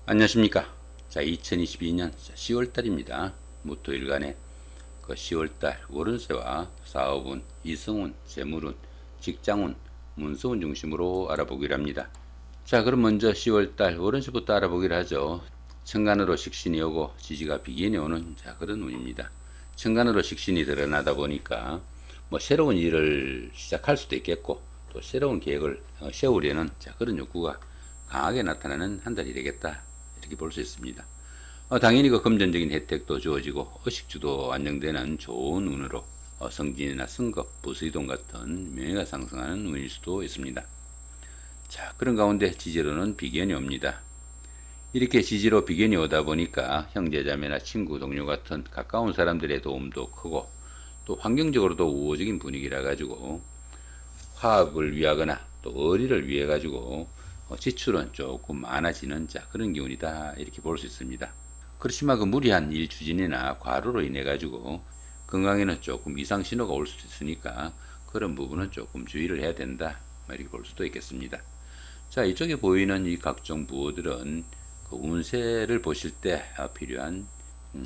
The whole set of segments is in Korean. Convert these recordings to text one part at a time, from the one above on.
안녕하십니까. 자, 2022년 10월달입니다. 무토일간의 그 10월달 월운세와 사업운, 이성운, 재물운, 직장운, 문서운 중심으로 알아보기로 합니다. 자, 그럼 먼저 10월달 월운세부터 알아보기로 하죠. 천간으로 식신이 오고 지지가 비견이 오는 그런 운입니다. 천간으로 식신이 드러나다 보니까 새로운 일을 시작할 수도 있겠고 또 새로운 계획을 세우려는 그런 욕구가 강하게 나타나는 한 달이 되겠다. 이렇게 볼 수 있습니다. 당연히 그 금전적인 혜택도 주어지고 의식주도 안정되는 좋은 운으로 성진이나 승급, 부수이동 같은 명예가 상승하는 운일 수도 있습니다. 자, 그런 가운데 지지로는 비견이 옵니다. 이렇게 지지로 비견이 오다 보니까 형제자매나 친구, 동료 같은 가까운 사람들의 도움도 크고 또 환경적으로도 우호적인 분위기라 가지고 화합을 위하거나 또 의리를 위해 가지고 지출은 조금 많아지는 그런 기운이다 이렇게 볼 수 있습니다. 그렇지만 그 무리한 일 추진이나 과로로 인해 가지고 건강에는 조금 이상 신호가 올 수도 있으니까 그런 부분은 조금 주의를 해야 된다 이렇게 볼 수도 있겠습니다. 자, 이쪽에 보이는 이 각종 부호들은 그 운세를 보실 때 필요한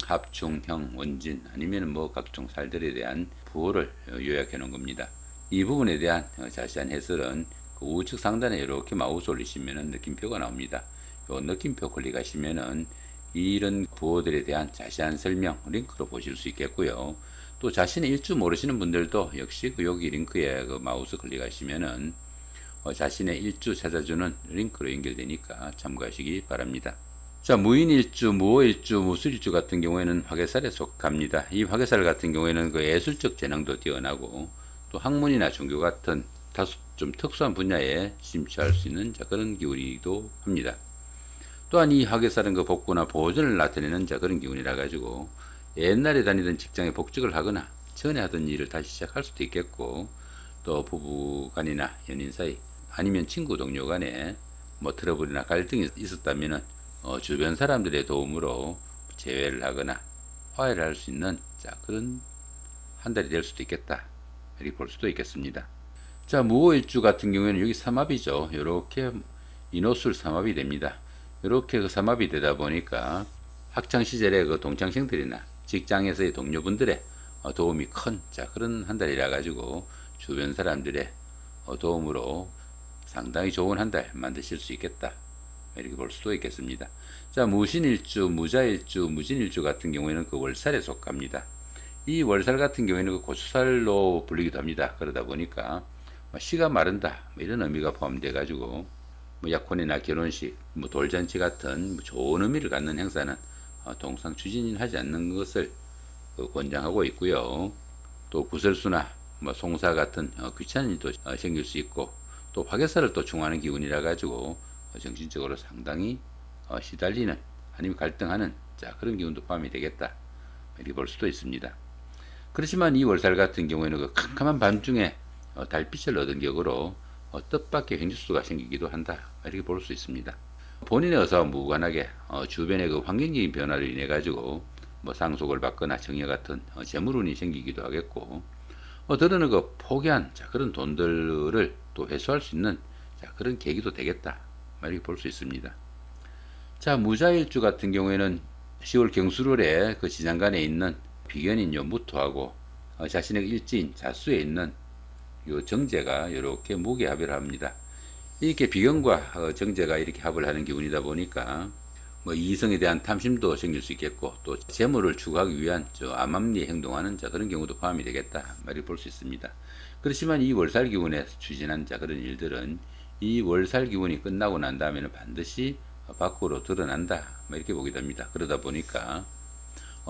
합충형, 원진 아니면 각종 살들에 대한 부호를 요약해 놓은 겁니다. 이 부분에 대한 자세한 해설은 우측 상단에 이렇게 마우스 올리시면 느낌표가 나옵니다. 요 느낌표 클릭하시면은 이런 부호들에 대한 자세한 설명 링크로 보실 수 있겠고요. 또 자신의 일주 모르시는 분들도 역시 여기 링크에 마우스 클릭하시면은 자신의 일주 찾아주는 링크로 연결되니까 참고하시기 바랍니다. 자, 무인일주, 무호일주, 무술일주 같은 경우에는 화개살에 속합니다. 이 화개살 같은 경우에는 그 예술적 재능도 뛰어나고 또 학문이나 종교 같은 다소 좀 특수한 분야에 심취할 수 있는 그런 기운이기도 합니다. 또한 이 화개살은 그 복구나 보존을 나타내는 그런 기운이라 가지고 옛날에 다니던 직장에 복직을 하거나 전에 하던 일을 다시 시작할 수도 있겠고 또 부부간이나 연인 사이 아니면 친구 동료 간에 트러블이나 갈등이 있었다면은 주변 사람들의 도움으로 재회를 하거나 화해를 할 수 있는 그런 한 달이 될 수도 있겠다 이렇게 볼 수도 있겠습니다. 자, 무호일주 같은 경우에는 여기 삼합이죠. 이렇게 인호술 삼합이 됩니다. 이렇게 그 삼합이 되다 보니까 학창 시절의 그 동창생들이나 직장에서의 동료분들의 도움이 큰 그런 한 달이라 가지고 주변 사람들의 도움으로 상당히 좋은 한 달 만드실 수 있겠다 이렇게 볼 수도 있겠습니다. 자, 무신일주, 무자일주, 무진일주 같은 경우에는 그 월살에 속합니다. 이 월살 같은 경우에는 그 고추살로 불리기도 합니다. 그러다 보니까 씨가 마른다 이런 의미가 포함돼 가지고 약혼이나 결혼식, 돌잔치 같은 좋은 의미를 갖는 행사는 통상 추진하지 않는 것을 권장하고 있고요. 또 구설수나 송사 같은 귀찮은 일도 생길 수 있고 또 화개살을 또 충하는 기운이라 가지고 정신적으로 상당히 시달리는 아니면 갈등하는 그런 기운도 포함이 되겠다 이렇게 볼 수도 있습니다. 그렇지만 이 월살 같은 경우에는 그 캄캄한 밤중에 달빛을 얻은 격으로 뜻밖의 행주수가 생기기도 한다 이렇게 볼 수 있습니다. 본인의 의사와 무관하게 주변의 그 환경적인 변화를 인해 가지고 상속을 받거나 정여 같은 재물운이 생기기도 하겠고 들어는 그 포기한 그런 돈들을 또 회수할 수 있는 그런 계기도 되겠다 이렇게 볼 수 있습니다. 자, 무자일주 같은 경우에는 10월 경술월에 그 지장간에 있는 비견인 무토하고 자신의 일지인 자수에 있는 요 정제가 이렇게 무게합을 합니다. 이렇게 비견과 정제가 이렇게 합을 하는 기운이다 보니까 이성에 대한 탐심도 생길 수 있겠고 또 재물을 추구하기 위한 암암리에 행동하는 그런 경우도 포함이 되겠다 이렇게 볼 수 있습니다. 그렇지만 이 월살 기운에 추진한 그런 일들은 이 월살 기운이 끝나고 난 다음에는 반드시 밖으로 드러난다 이렇게 보게 됩니다. 그러다 보니까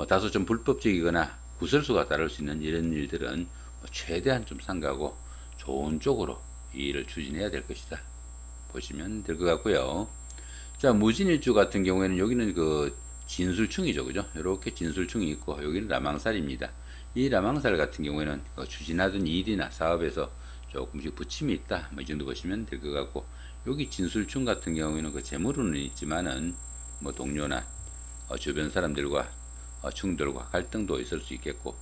다소 좀 불법적이거나 구설수가 따를 수 있는 이런 일들은 최대한 좀 삼가고 좋은 쪽으로 이 일을 추진해야 될 것이다 보시면 될 것 같고요. 자, 무진일주 같은 경우에는 여기는 그 진술충이죠, 그죠? 이렇게 진술충이 있고 여기는 라망살입니다. 이 라망살 같은 경우에는 추진하던 일이나 사업에서 조금씩 부침이 있다 이 정도 보시면 될 것 같고 여기 진술충 같은 경우에는 그 재물운은 있지만은 동료나 주변 사람들과 충돌과 갈등도 있을 수 있겠고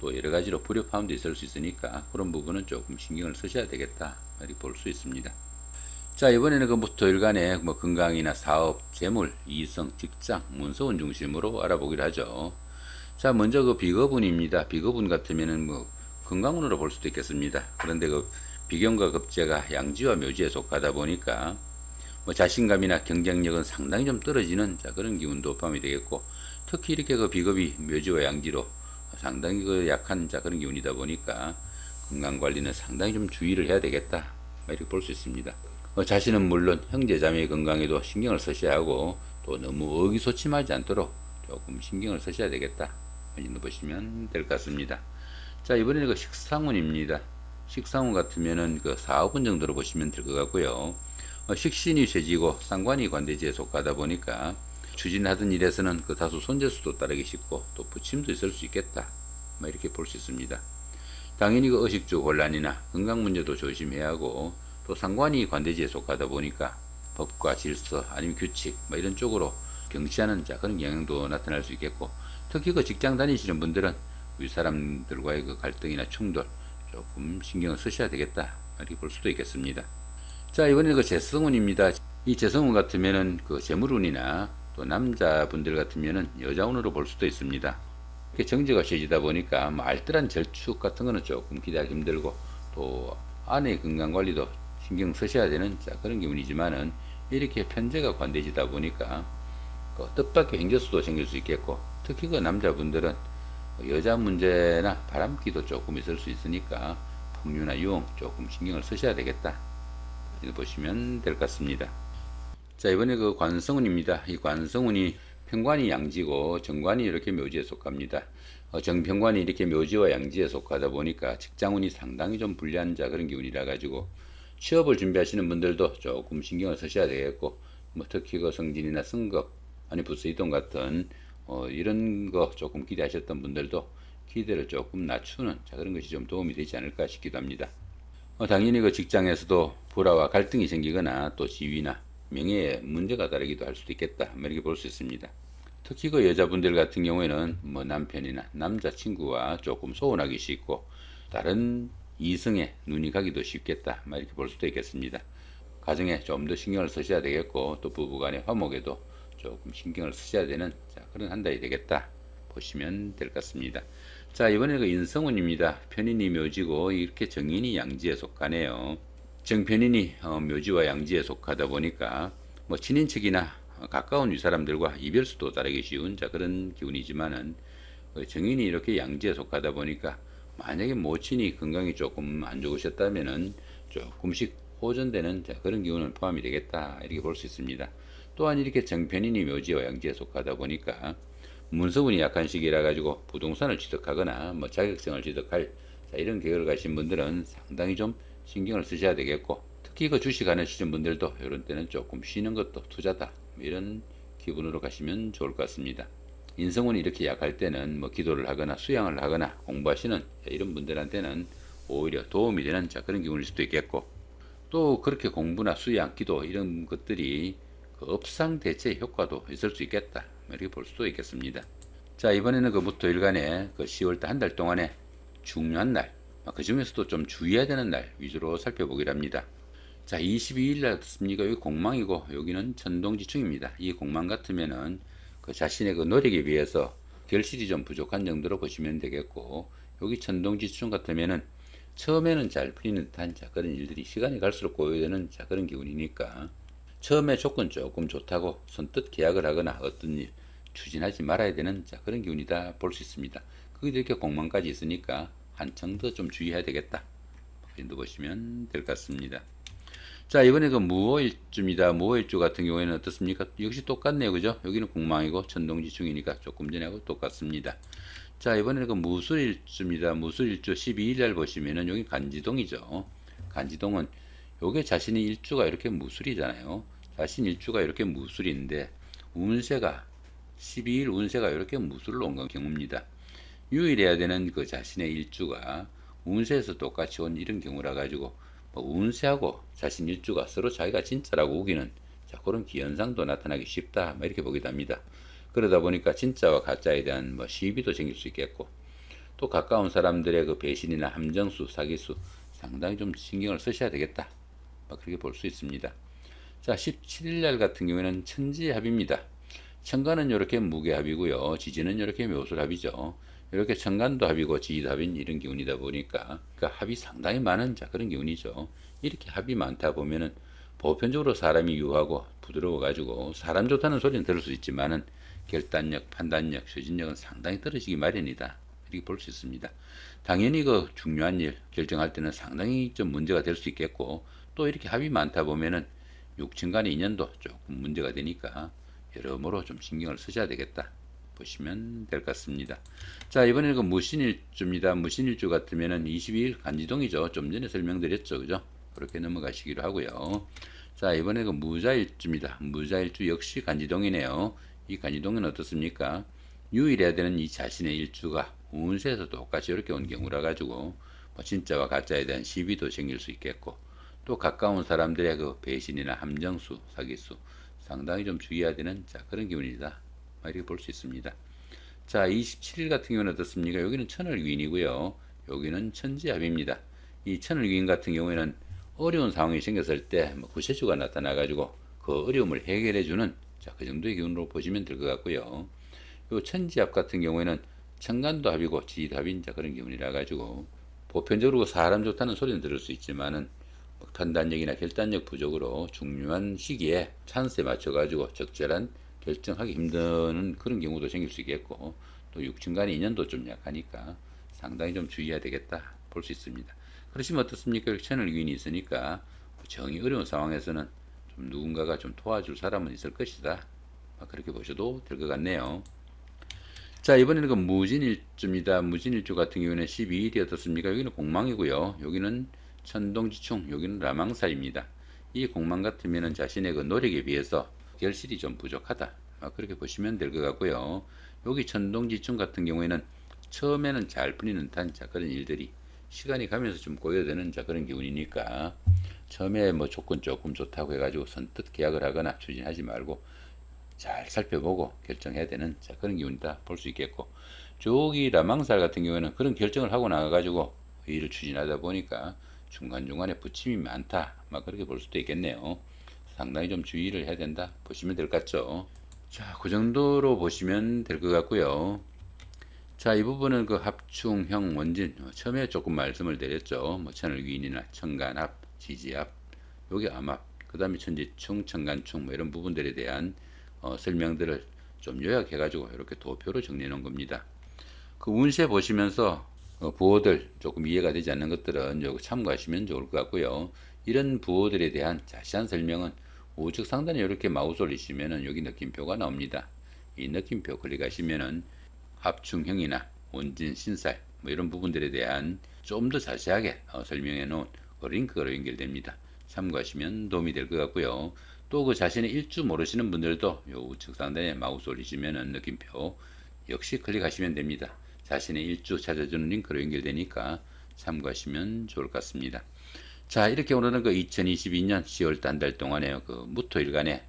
또 여러 가지로 불협화음도 있을 수 있으니까 그런 부분은 조금 신경을 쓰셔야 되겠다 이렇게 볼 수 있습니다. 자, 이번에는 그 목토일간의 뭐 건강이나 사업, 재물, 이성, 직장, 문서운 중심으로 알아보기로 하죠. 자, 먼저 그 비거분입니다. 비거분 같으면은 뭐 건강운으로 볼 수도 있겠습니다. 그런데 그 비견과 급제가 양지와 묘지에 속하다 보니까 뭐 자신감이나 경쟁력은 상당히 좀 떨어지는 자 그런 기운도 포함이 되겠고, 특히 이렇게 그 비겁이 묘지와 양지로 상당히 그 약한 자 그런 기운이다 보니까 건강 관리는 상당히 좀 주의를 해야 되겠다 이렇게 볼 수 있습니다. 자신은 물론 형제 자매의 건강에도 신경을 쓰셔야 하고, 또 너무 의기소침하지 않도록 조금 신경을 쓰셔야 되겠다 이렇게 보시면 될 것 같습니다. 자, 이번에는 그 식상운입니다. 식상운 같으면은 그 4억운 정도로 보시면 될 것 같고요. 식신이 쇠지고 상관이 관대지에 속하다 보니까 추진하던 일에서는 그 다소 손재수도 따르기 쉽고 또 부침도 있을 수 있겠다 이렇게 볼 수 있습니다. 당연히 그 의식주 곤란이나 건강 문제도 조심해야 하고, 또 상관이 관대지에 속하다 보니까 법과 질서 아니면 규칙 이런 쪽으로 경시하는 자 그런 영향도 나타날 수 있겠고, 특히 그 직장 다니시는 분들은 윗사람들과의 그 갈등이나 충돌 조금 신경을 쓰셔야 되겠다 이렇게 볼 수도 있겠습니다. 자, 이번에는 그 재성운입니다. 이 재성운 같으면은 그 재물운이나 또 남자분들 같으면은 여자운으로 볼 수도 있습니다. 이렇게 정제가 쇠지다 보니까 뭐 알뜰한 절축 같은 거는 조금 기대하기 힘들고, 또 아내의 건강 관리도 신경 쓰셔야 되는 자 그런 기운이지만은, 이렇게 편제가 관대지다 보니까 그 뜻밖의 행저수도 생길 수 있겠고, 특히 그 남자분들은 여자 문제나 바람기도 조금 있을 수 있으니까 풍류나 유흥 조금 신경을 쓰셔야 되겠다 보시면 될 것 같습니다. 자, 이번에 그 관성운입니다. 이 관성운이 편관이 양지고 정관이 이렇게 묘지에 속합니다. 정편관이 이렇게 묘지와 양지에 속하다 보니까 직장운이 상당히 좀 불리한 자 그런 기운이라 가지고 취업을 준비하시는 분들도 조금 신경을 쓰셔야 되겠고, 뭐 특히 그 승진이나 승급 아니 부서 이동 같은 이런 거 조금 기대하셨던 분들도 기대를 조금 낮추는 자 그런 것이 좀 도움이 되지 않을까 싶기도 합니다. 당연히 그 직장에서도 불화와 갈등이 생기거나 또 지위나 명예에 문제가 따르기도 할 수도 있겠다 이렇게 볼 수 있습니다. 특히 그 여자분들 같은 경우에는 뭐 남편이나 남자친구와 조금 소원하기 쉽고, 다른 이성에 눈이 가기도 쉽겠다 이렇게 볼 수도 있겠습니다. 가정에 좀 더 신경을 쓰셔야 되겠고, 또 부부간의 화목에도 조금 신경을 쓰셔야 되는 자 그런 한 달이 되겠다 보시면 될 것 같습니다. 자, 이번에 그 인성운입니다. 편인이 묘지고 이렇게 정인이 양지에 속하네요. 정편인이 묘지와 양지에 속하다 보니까 뭐 친인척이나 가까운 윗사람들과 이별수도 따르기 쉬운 자 그런 기운이지만은, 정인이 이렇게 양지에 속하다 보니까 만약에 모친이 건강이 조금 안 좋으셨다면은 조금씩 호전되는 자 그런 기운은 포함이 되겠다 이렇게 볼 수 있습니다. 또한 이렇게 정편인이 묘지와 양지에 속하다 보니까 문서운이 약한 시기라 가지고 부동산을 취득하거나 뭐 자격증을 취득할 자 이런 계획을 가신 분들은 상당히 좀 신경을 쓰셔야 되겠고, 특히 그 주식 하시는 분들도 이런 때는 조금 쉬는 것도 투자다 이런 기분으로 가시면 좋을 것 같습니다. 인성운이 이렇게 약할 때는 뭐 기도를 하거나 수양을 하거나 공부하시는 이런 분들한테는 오히려 도움이 되는 자 그런 기분일 수도 있겠고, 또 그렇게 공부나 수양, 기도 이런 것들이 그 업상 대체 효과도 있을 수 있겠다 이렇게 볼 수도 있겠습니다. 자, 이번에는 그 목토일간의 그 10월달 한 달 동안의 중요한 날, 그 중에서도 좀 주의해야 되는 날 위주로 살펴보기로 합니다. 자, 22일 날 어떻습니까? 여기 공망이고 여기는 천동지충입니다. 이 공망 같으면은 그 자신의 그 노력에 비해서 결실이 좀 부족한 정도로 보시면 되겠고, 여기 천동지충 같으면은 처음에는 잘 풀리는 듯한 자 그런 일들이 시간이 갈수록 고요되는 자 그런 기운이니까, 처음에 조건 조금 좋다고 선뜻 계약을 하거나 어떤 일 추진하지 말아야 되는 자 그런 기운이다 볼 수 있습니다. 거기도 이렇게 공망까지 있으니까 한층 더 좀 주의해야 되겠다 이 정도 보시면 될 것 같습니다. 자, 이번에 그 무오일주입니다. 무오일주 같은 경우에는 어떻습니까? 역시 똑같네요, 그죠? 여기는 공망이고 천동지충이니까 조금 전에하고 똑같습니다. 자, 이번에는 그 무술일주입니다. 무술일주 12일 날 보시면은 여기 간지동이죠. 간지동은 요게 자신의 일주가 이렇게 무술이잖아요. 자신 일주가 이렇게 무술인데 운세가 12일 운세가 이렇게 무술로 온 경우입니다. 유일해야 되는 그 자신의 일주가 운세에서 똑같이 온 이런 경우라 가지고 뭐 운세하고 자신 일주가 서로 자기가 진짜라고 우기는 자 그런 기현상도 나타나기 쉽다 이렇게 보기도 합니다. 그러다 보니까 진짜와 가짜에 대한 뭐 시비도 생길 수 있겠고, 또 가까운 사람들의 그 배신이나 함정수, 사기수 상당히 좀 신경을 쓰셔야 되겠다 그렇게 볼 수 있습니다. 자, 17일 날 같은 경우에는 천지합입니다. 천간은 이렇게 무게합이고요. 지지는 이렇게 묘술합이죠. 이렇게 천간도 합이고 지지도 합인 이런 기운이다 보니까 그러니까 합이 상당히 많은 자 그런 기운이죠. 이렇게 합이 많다 보면은 보편적으로 사람이 유하고 부드러워 가지고 사람 좋다는 소리는 들을 수 있지만은 결단력, 판단력, 추진력은 상당히 떨어지기 마련이다. 이렇게 볼 수 있습니다. 당연히 그 중요한 일 결정할 때는 상당히 좀 문제가 될 수 있겠고 또 이렇게 합이 많다 보면은 육친 간의 인연도 조금 문제가 되니까 여러모로 좀 신경을 쓰셔야 되겠다 보시면 될 것 같습니다. 자, 이번에는 그 무신일주입니다. 무신일주 같으면은 22일 간지동이죠. 좀 전에 설명드렸죠. 그죠? 그렇게 넘어가시기로 하고요. 자, 이번에 그 무자일주입니다. 무자일주 역시 간지동이네요. 이 간지동은 어떻습니까? 유일해야 되는 이 자신의 일주가 운세에서 똑같이 이렇게 온 경우라 가지고 뭐 진짜와 가짜에 대한 시비도 생길 수 있겠고 또 가까운 사람들의 그 배신이나 함정수, 사기수 상당히 좀 주의해야 되는 자 그런 기운이다. 이렇게 볼 수 있습니다. 자, 27일 같은 경우는 어떻습니까? 여기는 천을귀인이고요. 여기는 천지합입니다. 이 천을귀인 같은 경우에는 어려운 상황이 생겼을 때 구세주가 나타나 가지고 그 어려움을 해결해 주는 자, 그 정도의 기운으로 보시면 될 것 같고요. 요 천지합 같은 경우에는 천간도 합이고 지지도 합인 자 그런 기운이라 가지고 보편적으로 사람 좋다는 소리는 들을 수 있지만은 판단력이나 결단력 부족으로 중요한 시기에 찬스에 맞춰 가지고 적절한 결정하기 힘든 그런 경우도 생길 수 있겠고 또 육친 간의 인연도 좀 약하니까 상당히 좀 주의해야 되겠다 볼 수 있습니다. 그러시면 어떻습니까? 채널 위인이 있으니까 정이 어려운 상황에서는 좀 누군가가 좀 도와줄 사람은 있을 것이다. 그렇게 보셔도 될 것 같네요. 자, 이번에는 그 무진일주입니다. 무진일주 같은 경우에는 12일이 어떻습니까? 여기는 공망이고요. 여기는 천동지충, 여기는 라망사입니다. 이 공망 같으면 자신의 그 노력에 비해서 결실이 좀 부족하다. 그렇게 보시면 될 것 같고요. 여기 천동지충 같은 경우에는 처음에는 잘 풀리는 자 그런 일들이 시간이 가면서 좀 고여되는 자 그런 기운이니까 처음에 뭐 조건 조금 좋다고 해가지고 선뜻 계약을 하거나 추진하지 말고 잘 살펴보고 결정해야 되는 자 그런 기운이다 볼 수 있겠고 저기 라망살 같은 경우에는 그런 결정을 하고 나가가지고 일을 추진하다 보니까 중간중간에 부침이 많다 그렇게 볼 수도 있겠네요. 상당히 좀 주의를 해야 된다 보시면 될 것 같죠. 자, 그 정도로 보시면 될 것 같고요. 자, 이 부분은 그 합충형 원진 처음에 조금 말씀을 드렸죠. 뭐 천을귀인이나 천간합, 지지합, 요게 암합, 그 다음에 천지충, 천간충 뭐 이런 부분들에 대한 설명들을 좀 요약해 가지고 이렇게 도표로 정리해 놓은 겁니다. 그 운세 보시면서 부호들 조금 이해가 되지 않는 것들은 요거 참고하시면 좋을 것 같고요. 이런 부호들에 대한 자세한 설명은 우측 상단에 이렇게 마우스 올리시면은 여기 느낌표가 나옵니다. 이 느낌표 클릭하시면은 합충형이나 원진, 신살 뭐 이런 부분들에 대한 좀 더 자세하게 설명해 놓은 링크로 연결됩니다. 참고하시면 도움이 될 것 같고요. 또 그 자신의 일주 모르시는 분들도 요 우측 상단에 마우스 올리시면은 느낌표 역시 클릭하시면 됩니다. 자신의 일주 찾아주는 링크로 연결되니까 참고하시면 좋을 것 같습니다. 자, 이렇게 오늘은 그 2022년 10월달 한 달 동안에 그 무토일간의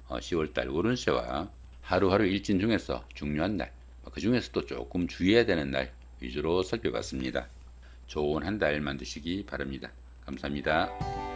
10월달 월운세와 하루하루 일진 중에서 중요한 날, 그 중에서도 조금 주의해야 되는 날 위주로 살펴봤습니다. 좋은 한 달 만드시기 바랍니다. 감사합니다.